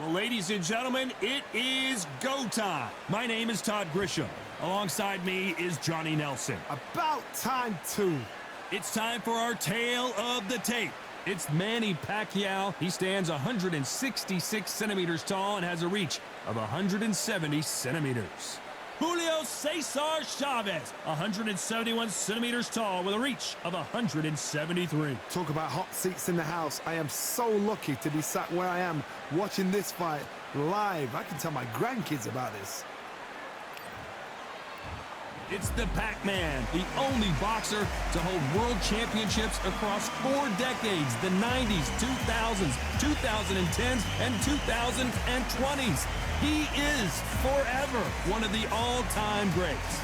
Well, ladies and gentlemen, it is go time. My name is Todd Grisham. Alongside me is Johnny Nelson. About time, too. It's time for our tale of the tape. It's Manny Pacquiao. He stands 166 centimeters tall and has a reach of 170 centimeters. Julio Cesar Chavez, 171 centimeters tall with a reach of 173. Talk about hot seats in the house. I am so lucky to be sat where I am watching this fight live. I can tell my grandkids about this. It's the Pac-Man, the only boxer to hold world championships across 4 decades, the 90s, 2000s, 2010s, and 2020s. He is forever one of the all-time greats.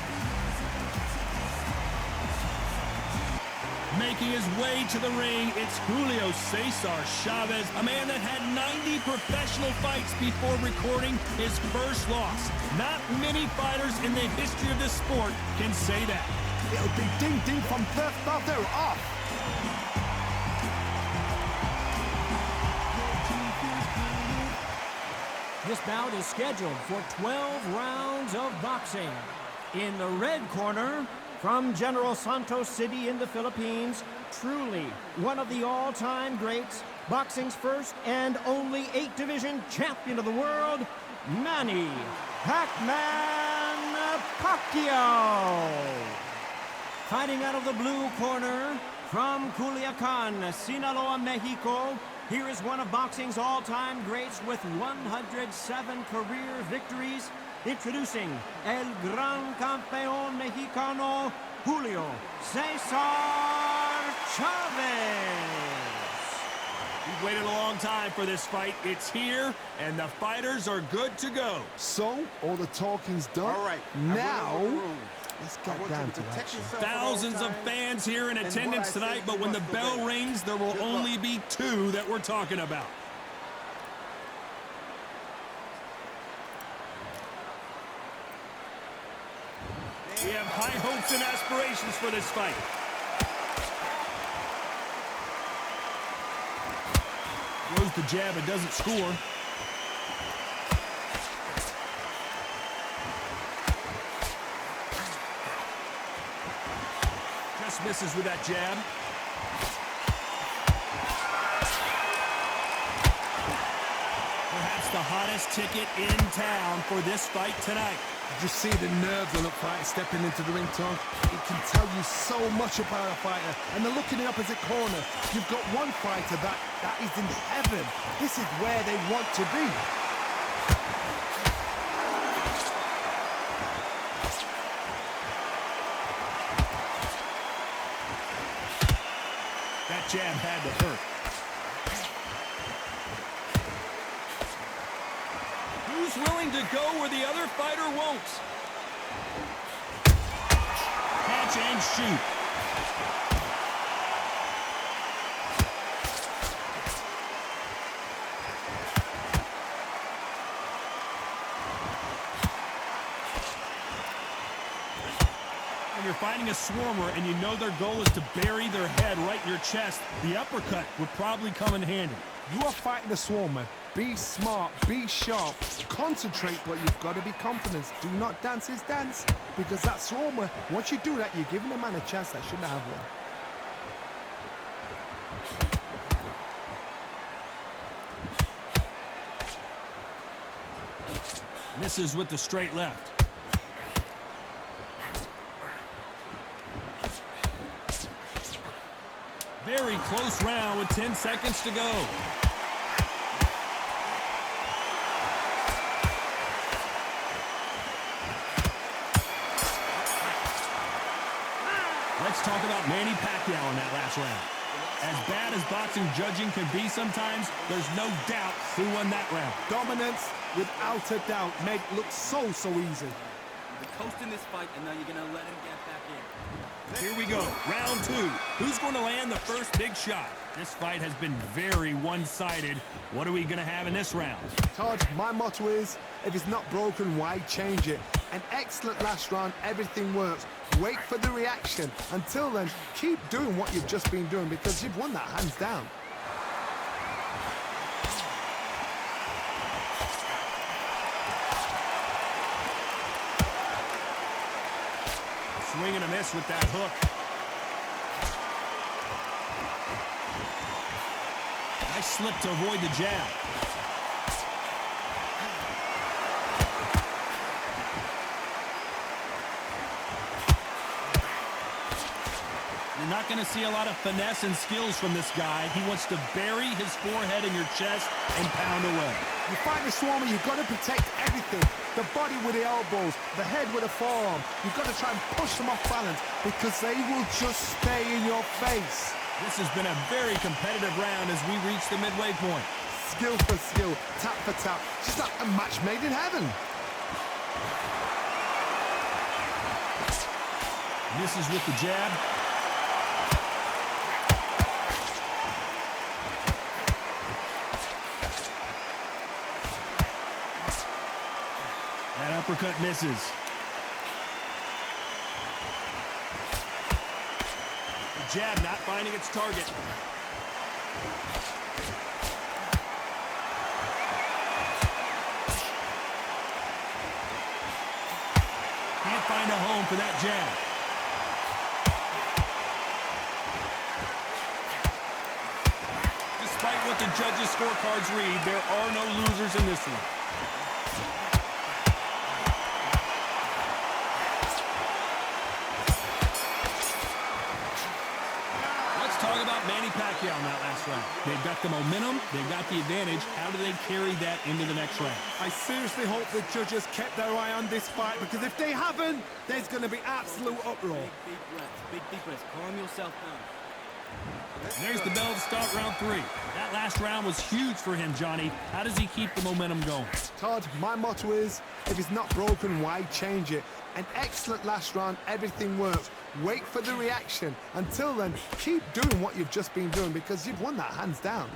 Making his way to the ring, it's Julio Cesar Chavez, a man that had 90 professional fights before recording his first loss. Not many fighters in the history of this sport can say that. It'll be ding-ding from Perth, South, they're off. This bout is scheduled for 12 rounds of boxing. In the red corner, from General Santos City in the Philippines, truly one of the all-time greats, boxing's first and only 8-division champion of the world, Manny Pac-Man Pacquiao. Fighting out of the blue corner, from Culiacan, Sinaloa, Mexico, here is one of boxing's all-time greats with 107 career victories. Introducing El Gran Campeón Mexicano, Julio Cesar Chavez. We've waited a long time for this fight. It's here, and the fighters are good to go. So, all the talking's done. All right. Now, let's get down to action. Thousands of fans here in attendance tonight, but when the bell rings, there will only be 2 that we're talking about. We have high hopes and aspirations for this fight. Throws the jab and doesn't score. Just misses with that jab. Perhaps the hottest ticket in town for this fight tonight. Did you see the nerves on the fighter stepping into the ring, Tom? It can tell you so much about a fighter. And then look in the opposite corner. You've got one fighter that is in heaven. This is where they want to be. That jab had to hurt. Who's willing to go where the other fighter won't? Catch and shoot. When you're fighting a swarmer and you know their goal is to bury their head right in your chest, the uppercut would probably come in handy. You are fighting a swarmer. Be smart, be sharp, concentrate, but you've got to be confident. Do not dance his dance, because that swarmer, once you do that, you're giving a man a chance that shouldn't have one. Misses with the straight left. Very close round with 10 seconds to go. Let's talk about Manny Pacquiao in that last round. As bad as boxing judging can be sometimes, there's no doubt who won that round. Dominance, without a doubt, made it look so easy. The coast in this fight, and now you're gonna let him get back in. Here we go, round 2. Who's going to land the first big shot? This fight has been very one-sided. What are we going to have in this round? Todd, my motto is, if it's not broken, why change it? An excellent last round, everything works. Wait for the reaction. Until then, keep doing what you've just been doing, because you've won that hands down. Swing and a miss with that hook. Nice slip to avoid the jab. You're not going to see a lot of finesse and skills from this guy. He wants to bury his forehead in your chest and pound away. You fight the Swarmer, you've got to protect everything. The body with the elbows, the head with the forearm. You've got to try and push them off balance because they will just stay in your face. This has been a very competitive round as we reach the midway point. Skill for skill, tap for tap. Just like a match made in heaven. Misses with the jab. That uppercut misses. The jab not finding its target. Can't find a home for that jab. Despite what the judges' scorecards read, there are no losers in this one. Talk about Manny Pacquiao in that last round. They've got the momentum, they've got the advantage. How do they carry that into the next round? I seriously hope the judges kept their eye on this fight because if they haven't, there's going to be absolute uproar. Big deep breaths. Calm yourself down. There's the bell to start round 3. That last round was huge for him, Johnny. How does he keep the momentum going? Todd, my motto is, if it's not broken, why change it? An excellent last round, everything works. Wait for the reaction. Until then, keep doing what you've just been doing because you've won that hands down.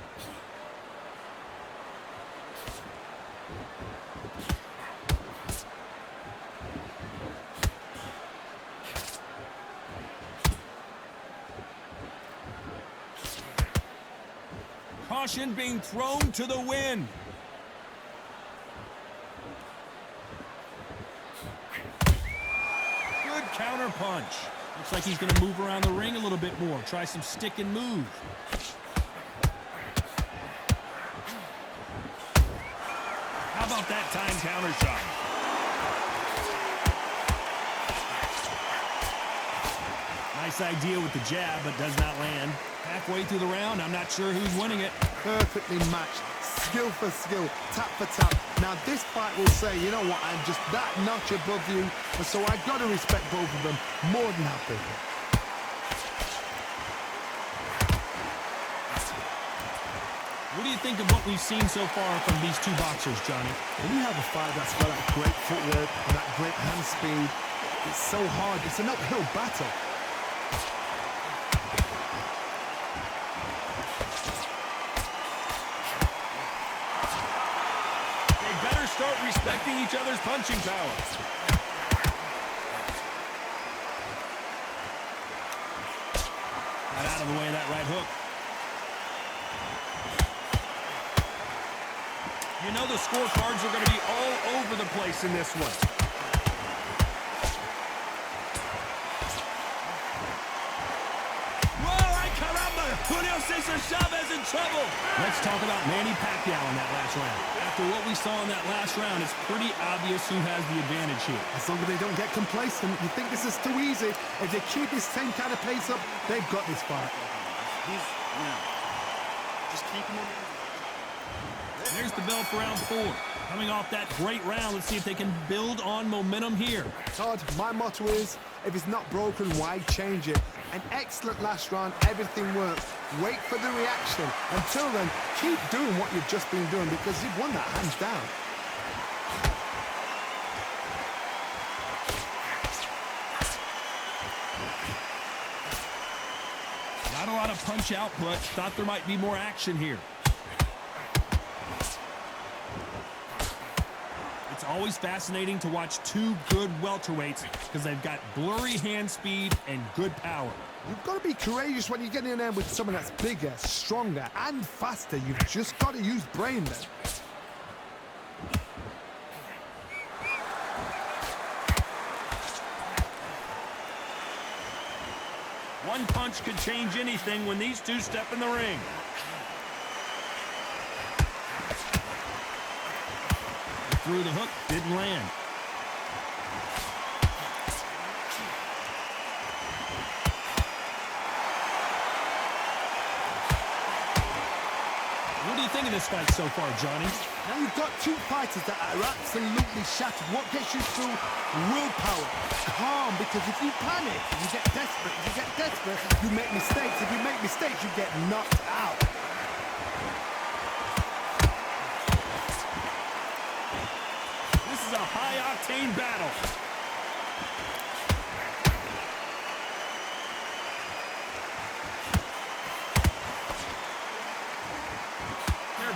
Caution being thrown to the wind. Good counter punch. Looks like he's going to move around the ring a little bit more. Try some stick and move. How about that time counter shot? Nice idea with the jab, but does not land. Halfway through the round, I'm not sure who's winning it. Perfectly matched. Skill for skill, tap for tap. Now this fight will say, you know what, I'm just that notch above you, and so I've got to respect both of them. More than happy. What do you think of what we've seen so far from these two boxers, Johnny? When you have a fight that's got that great footwork and that great hand speed, it's so hard. It's an uphill battle. Start respecting each other's punching power. Got out of the way of that right hook. You know the scorecards are going to be all over the place in this one. Julio Cesar Chavez in trouble. Let's talk about Manny Pacquiao in that last round. After what we saw in that last round, it's pretty obvious who has the advantage here. As long as they don't get complacent, you think this is too easy. If they keep this same kind of pace up, they've got this fight. Just keep him in. There's the bell for round 4. Coming off that great round, let's see if they can build on momentum here. Todd, my motto is, if it's not broken, why change it? An excellent last round, everything works. Wait for the reaction. Until then, keep doing what you've just been doing because you've won that hands down. Not a lot of punch output. Thought there might be more action here. It's always fascinating to watch two good welterweights because they've got blurry hand speed and good power. You've got to be courageous when you get in there with someone that's bigger, stronger, and faster. You've just got to use brain then. punch could change anything when these two step in the ring. Through the hook, didn't land. What do you think of this fight so far, Johnny? Now you've got two fighters that are absolutely shattered. What gets you through? Willpower. Calm, because if you panic, you get desperate. If you get desperate, you make mistakes. If you make mistakes, you get knocked out. This is a high-octane battle.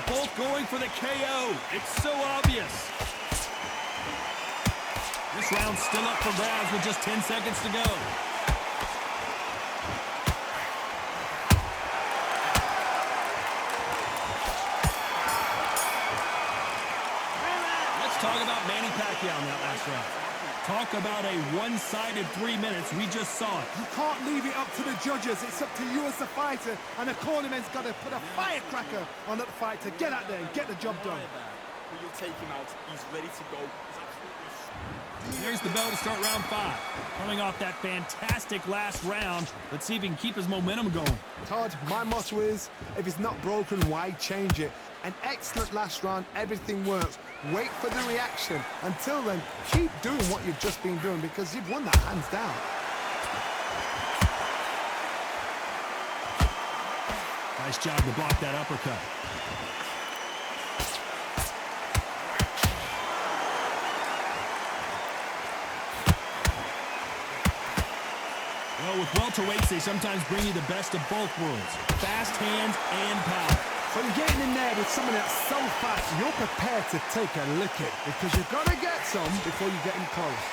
Both going for the KO. It's so obvious. This round's still up for grabs with just 10 seconds to go. Let's talk about Manny Pacquiao in that last round. Talk about a one-sided 3 minutes. We just saw it. You can't leave it up to the judges. It's up to you as the fighter, and the cornerman's got to put a firecracker on that fight to get out there and get the job done. You'll take him out. He's ready to go. There's the bell to start round 5. Coming off that fantastic last round, let's see if he can keep his momentum going. Todd, my motto is, if it's not broken, why change it? An excellent last round, everything works. Wait for the reaction. Until then, keep doing what you've just been doing because you've won that hands down. Nice job to block that uppercut. Well, with welterweights, they sometimes bring you the best of both worlds. Fast hands and power. So you're getting in there with someone that's so fast, you're prepared to take a licking because you've got to get some before you get in close.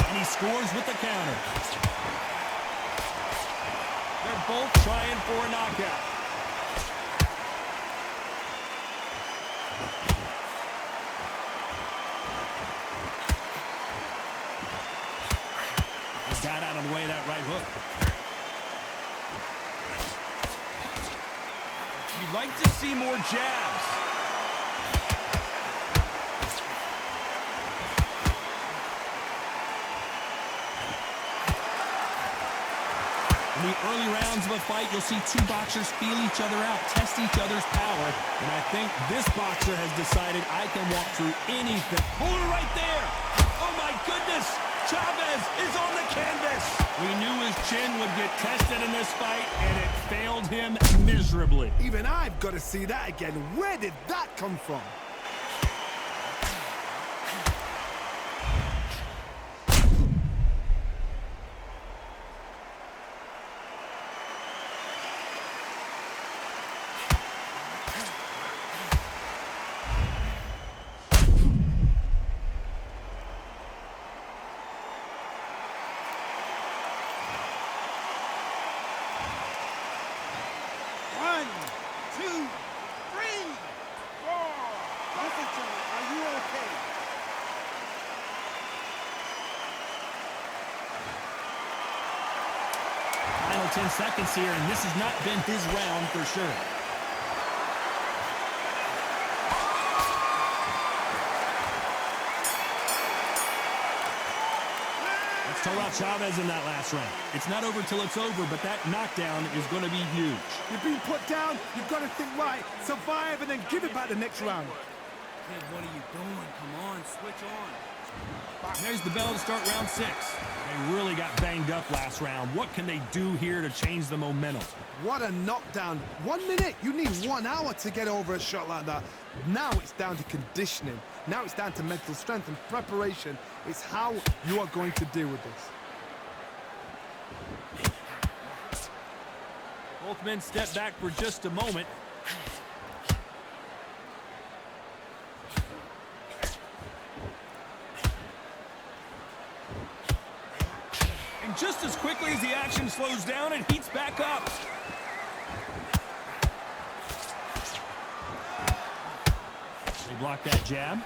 And he scores with the counter. They're both trying for a knockout. He got out of the way of that right hook. You'd like to see more jabs. In the early rounds of a fight, you'll see two boxers feel each other out, test each other's power. And I think this boxer has decided I can walk through anything. Hold it right there. Oh, my goodness. Chavez is on the canvas. We knew his chin would get tested in this fight, and it failed him miserably. Even I've got to see that again. Where did that come from? Final 10 seconds here, and this has not been his round for sure. Let's talk about Chavez in that last round. It's not over till it's over, but that knockdown is going to be huge. You've been put down, you've got to think right, survive, and then give it back the next round. Kid, what are you doing? Come on, switch on. There's the bell to start round 6. They really got banged up last round. What can they do here to change the momentum? What a knockdown. 1 minute, you need 1 hour to get over a shot like that. Now it's down to conditioning. Now it's down to mental strength and preparation. It's how you are going to deal with this. Both men step back for just a moment. And just as quickly as the action slows down, it heats back up. They block that jab.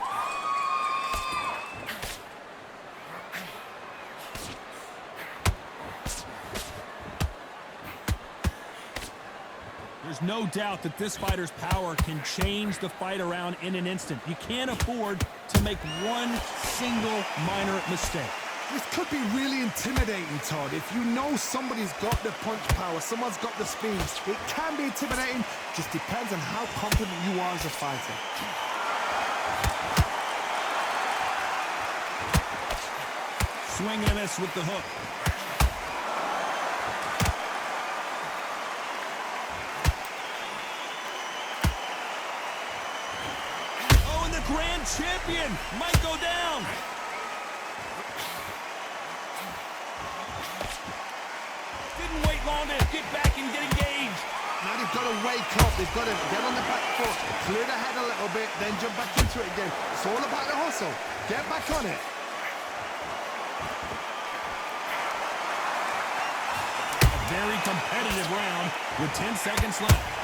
There's no doubt that this fighter's power can change the fight around in an instant. You can't afford to make one single minor mistake. This could be really intimidating, Todd. If you know somebody's got the punch power, someone's got the speed, it can be intimidating. Just depends on how confident you are as a fighter. Swing and a miss with the hook. Oh, and the grand champion might go down. Didn't wait long to get back and get engaged. Now they've got to wake up. They've got to get on the back foot, clear the head a little bit, then jump back into it again. It's all about the hustle. Get back on it. Very competitive round with 10 seconds left.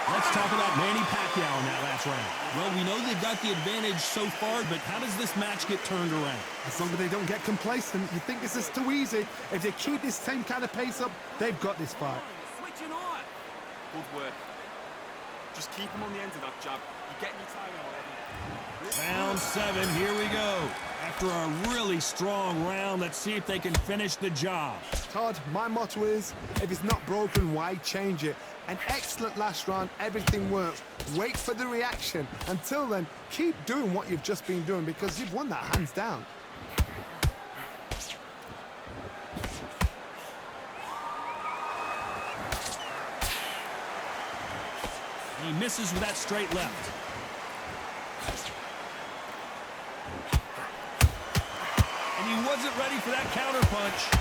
Let's talk about Manny Pacquiao in that last round. Well, we know they've got the advantage so far, but how does this match get turned around? As long as they don't get complacent, you think this is too easy. If they keep this same kind of pace up, they've got this fight. Switching on. Good work. Just keep him on the end of that jab. You're getting your timing already. Round 7, here we go. After a really strong round, let's see if they can finish the job. Todd, my motto is, if it's not broken, why change it? An excellent last round, everything works. Wait for the reaction. Until then, keep doing what you've just been doing because you've won that hands down. He misses with that straight left. And he wasn't ready for that counter punch.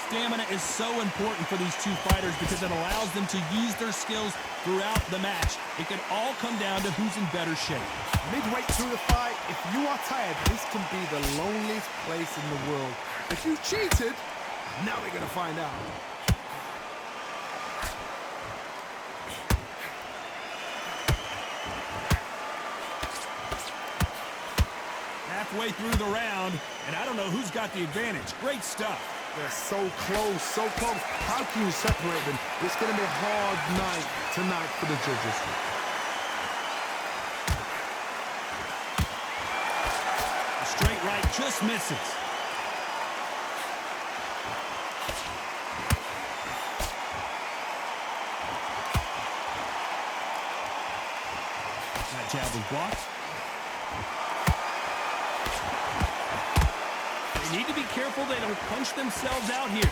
Stamina is so important for these two fighters because it allows them to use their skills throughout the match. It can all come down to who's in better shape. Midway through the fight, if you are tired, this can be the loneliest place in the world. If you cheated, now we're going to find out. Halfway through the round, and I don't know who's got the advantage. Great stuff. They're so close, so close. How can you separate them? It's going to be a hard night tonight for the judges. A straight right just misses. That jab was blocked. They need to be careful they don't punch themselves out here.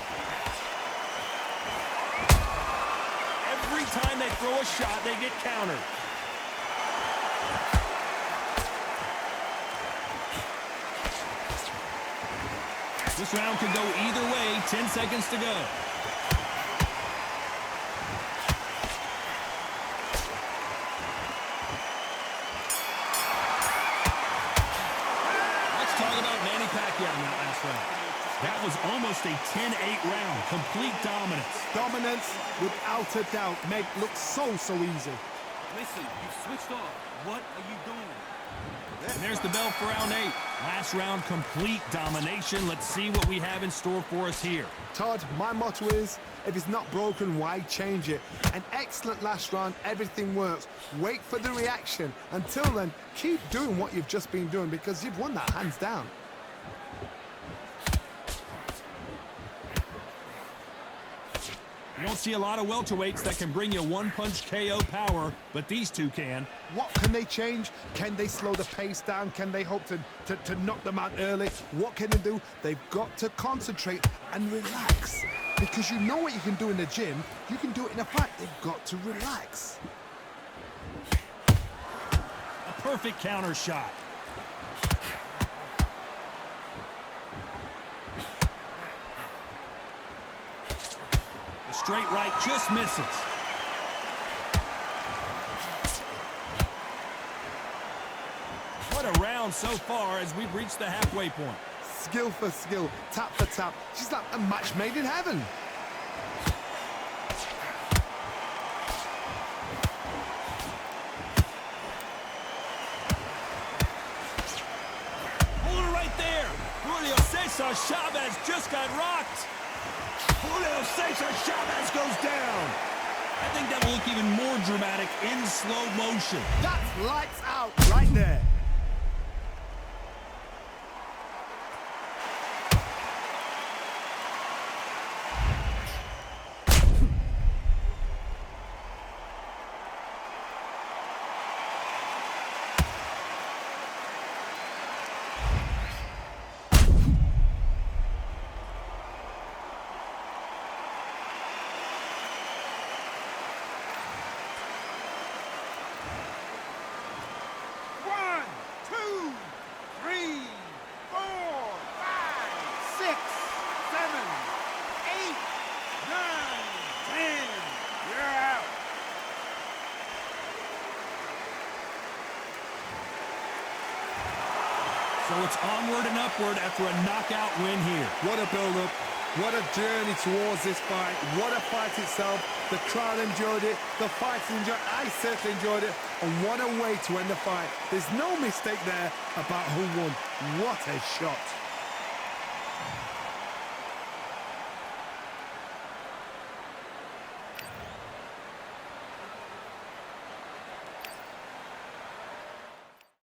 Every time they throw a shot, they get countered. This round could go either way. 10 seconds to go. Let's talk about Manny Pacquiao in that last round. That was almost a 10-8 round. Complete dominance. Dominance, without a doubt, make look so easy. Listen, you've switched off. What are you doing? And there's the bell for round 8. Last round, complete domination. Let's see what we have in store for us here. Todd, my motto is, if it's not broken, why change it? An excellent last round, everything works. Wait for the reaction. Until then, keep doing what you've just been doing because you've won that hands down. You don't see a lot of welterweights that can bring you one-punch KO power, but these two can. What can they change? Can they slow the pace down? Can they hope to knock them out early? What can they do? They've got to concentrate and relax. Because you know what you can do in the gym, you can do it in a fight. They've got to relax. A perfect counter shot. The straight right just misses. What a round so far as we've reached the halfway point. Skill for skill, tap for tap. She's like a match made in heaven. right there. Julio Cesar Chavez just got rocked. Julio Cesar Chavez goes down. I think that will look even more dramatic in slow motion. That's lights out right there. So it's onward and upward after a knockout win here. What a build-up. What a journey towards this fight. What a fight itself. The crowd enjoyed it. The fighters enjoyed it. I certainly enjoyed it. And what a way to end the fight. There's no mistake there about who won. What a shot.